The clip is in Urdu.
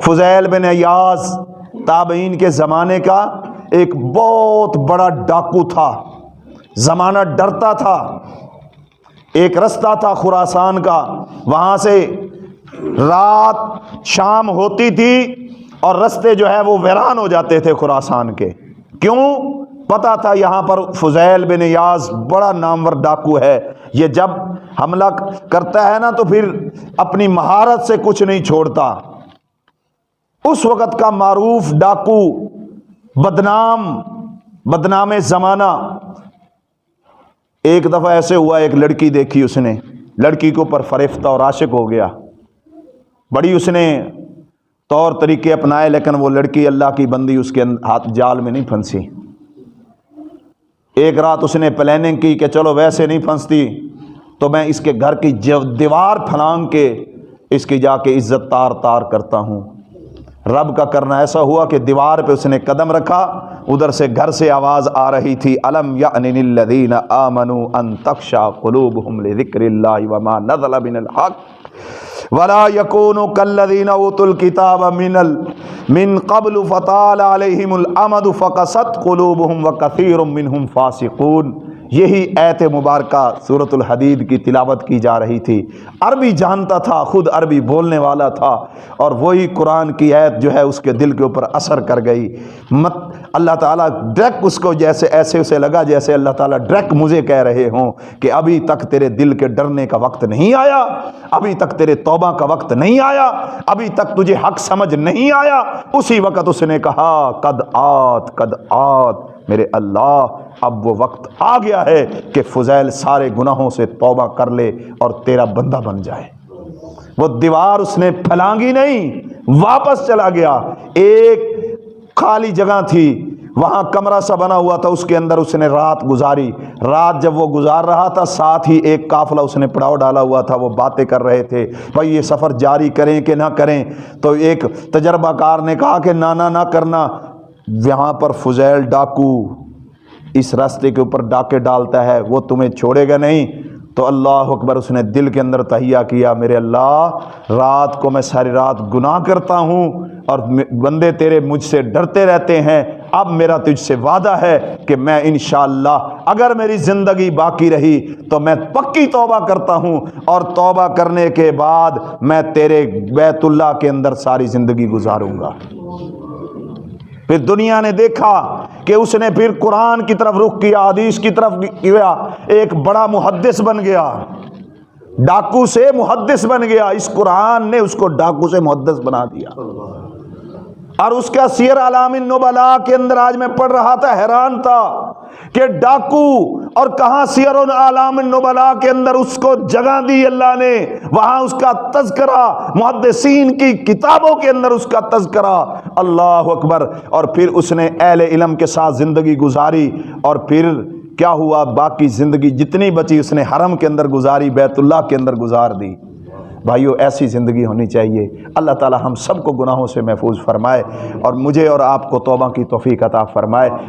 فضیل بن عیاض تابعین کے زمانے کا ایک بہت بڑا ڈاکو تھا، زمانہ ڈرتا تھا۔ ایک رستہ تھا خراسان کا، وہاں سے رات شام ہوتی تھی اور رستے جو ہے وہ ویران ہو جاتے تھے خراسان کے۔ کیوں؟ پتا تھا یہاں پر فضیل بن عیاض بڑا نامور ڈاکو ہے، یہ جب حملہ کرتا ہے نا تو پھر اپنی مہارت سے کچھ نہیں چھوڑتا۔ اس وقت کا معروف ڈاکو، بدنام زمانہ۔ ایک دفعہ ایسے ہوا، ایک لڑکی دیکھی اس نے، لڑکی کے اوپر فریفتہ اور عاشق ہو گیا، بڑی اس نے طور طریقے اپنائے، لیکن وہ لڑکی اللہ کی بندی اس کے ہاتھ جال میں نہیں پھنسی۔ ایک رات اس نے پلاننگ کی کہ چلو ویسے نہیں پھنستی تو میں اس کے گھر کی دیوار پھلانگ کے اس کی جا کے عزت تار تار کرتا ہوں۔ رب کا کرنا ایسا ہوا کہ دیوار پہ اس نے قدم رکھا، ادھر سے گھر سے آواز آ رہی تھی، الم یأن للذین آمنوا ان تخشع قلوبهم لذکر اللہ وما نزل من الحق ولا يكونوا كالذین اوتوا الکتاب من قبل فطال علیہم الامد فقست قلوبهم وکثیر منهم فاسقون۔ یہی آیت مبارکہ سورۃ الحدید کی تلاوت کی جا رہی تھی۔ عربی جانتا تھا، خود عربی بولنے والا تھا، اور وہی قرآن کی آیت جو ہے اس کے دل کے اوپر اثر کر گئی۔ اللہ تعالیٰ ڈائریکٹ اس کو جیسے ایسے اسے لگا جیسے اللہ تعالیٰ ڈائریکٹ مجھے کہہ رہے ہوں کہ ابھی تک تیرے دل کے ڈرنے کا وقت نہیں آیا، ابھی تک تیرے توبہ کا وقت نہیں آیا، ابھی تک تجھے حق سمجھ نہیں آیا۔ اسی وقت اس نے کہا قد آت میرے اللہ، اب وہ وقت آ گیا ہے کہ فضیل سارے گناہوں سے توبہ کر لے اور تیرا بندہ بن جائے۔ وہ دیوار اس نے پھلانگی نہیں، واپس چلا گیا۔ ایک خالی جگہ تھی، وہاں کمرہ سا بنا ہوا تھا، اس کے اندر اس نے رات گزاری۔ رات جب وہ گزار رہا تھا، ساتھ ہی ایک قافلہ اس نے پڑاؤ ڈالا ہوا تھا، وہ باتیں کر رہے تھے بھائی یہ سفر جاری کریں کہ نہ کریں۔ تو ایک تجربہ کار نے کہا کہ نہ کرنا، یہاں پر فضیل ڈاکو اس راستے کے اوپر ڈاکے ڈالتا ہے، وہ تمہیں چھوڑے گا نہیں۔ تو اللہ اکبر، اس نے دل کے اندر تہیہ کیا، میرے اللہ رات کو میں ساری رات گناہ کرتا ہوں اور بندے تیرے مجھ سے ڈرتے رہتے ہیں، اب میرا تجھ سے وعدہ ہے کہ میں انشاءاللہ اگر میری زندگی باقی رہی تو میں پکی توبہ کرتا ہوں، اور توبہ کرنے کے بعد میں تیرے بیت اللہ کے اندر ساری زندگی گزاروں گا۔ پھر دنیا نے دیکھا کہ اس نے پھر قرآن کی طرف رخ کیا، حدیث کی طرف کیا، ایک بڑا محدث بن گیا، ڈاکو سے محدث بن گیا۔ اس قرآن نے اس کو ڈاکو سے محدث بنا دیا۔ اور اس کا سیر اعلام النبلاء کے اندر آج میں پڑھ رہا تھا، حیران تھا کہ ڈاکو، اور کہاں سیر اعلام النبلاء کے اندر اس کو جگہ دی اللہ نے، وہاں اس کا تذکرہ، محدثین کی کتابوں کے اندر اس کا تذکرہ، اللہ اکبر۔ اور پھر اس نے اہل علم کے ساتھ زندگی گزاری، اور پھر کیا ہوا، باقی زندگی جتنی بچی اس نے حرم کے اندر گزاری، بیت اللہ کے اندر گزار دی۔ بھائیو ایسی زندگی ہونی چاہیے۔ اللہ تعالی ہم سب کو گناہوں سے محفوظ فرمائے، اور مجھے اور آپ کو توبہ کی توفیق عطا فرمائے۔